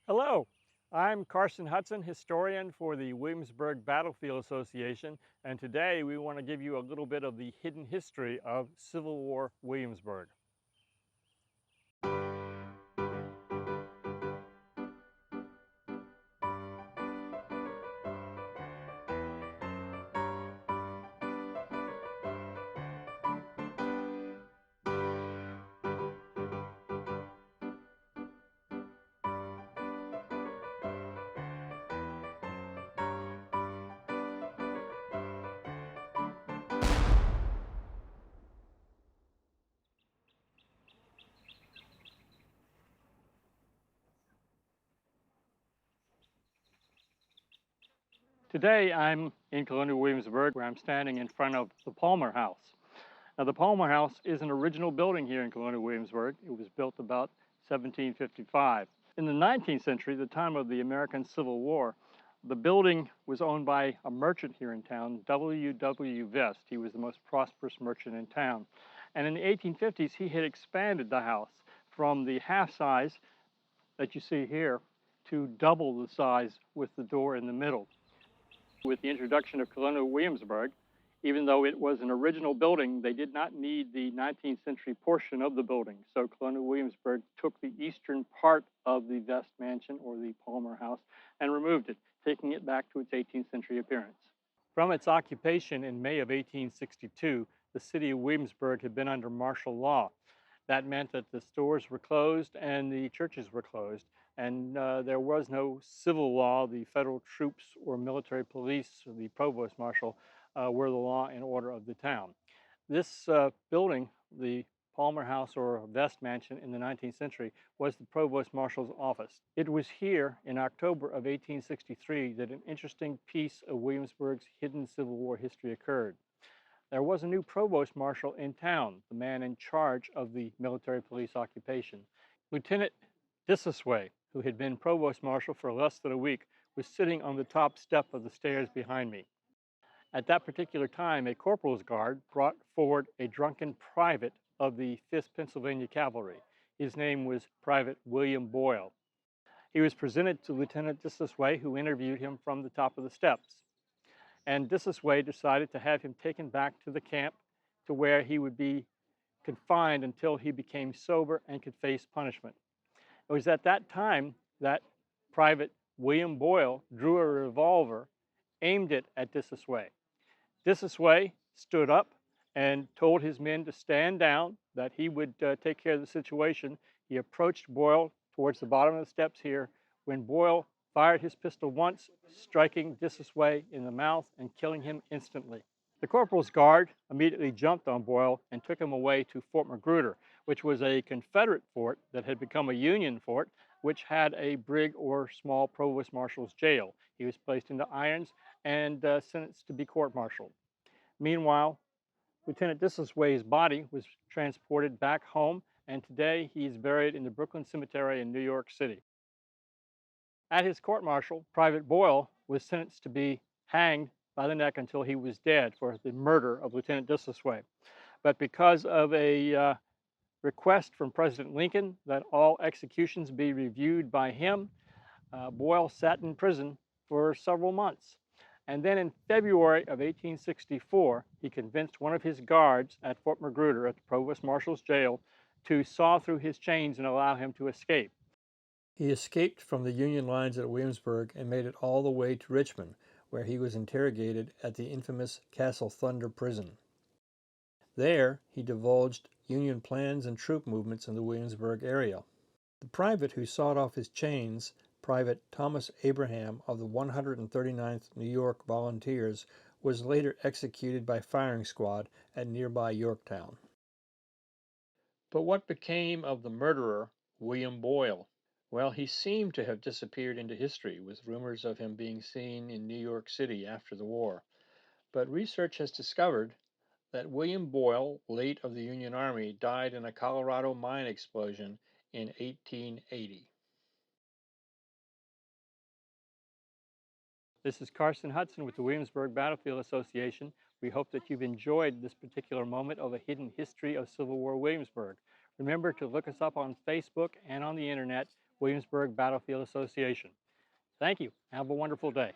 Hello, I'm Carson Hudson, historian for the Williamsburg Battlefield Association, and today we want to give you a little bit of the hidden history of Civil War Williamsburg. Today I'm in Colonial Williamsburg, where I'm standing in front of the Palmer House. Now, the Palmer House is an original building here in Colonial Williamsburg. It was built about 1755. In the 19th century, the time of the American Civil War, the building was owned by a merchant here in town, W. Vest. He was the most prosperous merchant in town. And in the 1850s, he had expanded the house from the half size that you see here to double the size with the door in the middle. With the introduction of Colonial Williamsburg, even though it was an original building, they did not need the 19th century portion of the building. So Colonial Williamsburg took the eastern part of the Vest Mansion, or the Palmer House, and removed it, taking it back to its 18th century appearance. From its occupation in May of 1862, the city of Williamsburg had been under martial law. That meant that the stores were closed and the churches were closed, and there was no civil law. The federal troops or military police, or the provost marshal, were the law and order of the town. This building, the Palmer House or Vest Mansion in the 19th century, was the provost marshal's office. It was here in October of 1863 that an interesting piece of Williamsburg's hidden Civil War history occurred. There was a new provost marshal in town, the man in charge of the military police occupation. Lieutenant Disasway, who had been provost marshal for less than a week, was sitting on the top step of the stairs behind me. At that particular time, a corporal's guard brought forward a drunken private of the 5th Pennsylvania Cavalry. His name was Private William Boyle. He was presented to Lieutenant Disasway, who interviewed him from the top of the steps. And Disasway decided to have him taken back to the camp to where he would be confined until he became sober and could face punishment. It was at that time that Private William Boyle drew a revolver, aimed it at Disasway. Disasway stood up and told his men to stand down, that he would take care of the situation. He approached Boyle towards the bottom of the steps here when Boyle fired his pistol once, striking Disasway in the mouth and killing him instantly. The corporal's guard immediately jumped on Boyle and took him away to Fort Magruder, which was a Confederate fort that had become a Union fort, which had a brig or small provost marshal's jail. He was placed into irons and sentenced to be court-martialed. Meanwhile, Lieutenant Disasway's body was transported back home, and today he is buried in the Brooklyn Cemetery in New York City. At his court-martial, Private Boyle was sentenced to be hanged by the neck until he was dead for the murder of Lieutenant Disasway. But because of a request from President Lincoln that all executions be reviewed by him, Boyle sat in prison for several months. And then in February of 1864, he convinced one of his guards at Fort Magruder at the Provost Marshal's jail to saw through his chains and allow him to escape. He escaped from the Union lines at Williamsburg and made it all the way to Richmond, where he was interrogated at the infamous Castle Thunder prison. There, he divulged Union plans and troop movements in the Williamsburg area. The private who sawed off his chains, Private Thomas Abraham of the 139th New York Volunteers, was later executed by firing squad at nearby Yorktown. But what became of the murderer, William Boyle? Well, he seemed to have disappeared into history, with rumors of him being seen in New York City after the war. But research has discovered that William Boyle, late of the Union Army, died in a Colorado mine explosion in 1880. This is Carson Hudson with the Williamsburg Battlefield Association. We hope that you've enjoyed this particular moment of a hidden history of Civil War Williamsburg. Remember to look us up on Facebook and on the internet. Williamsburg Battlefield Association. Thank you. Have a wonderful day.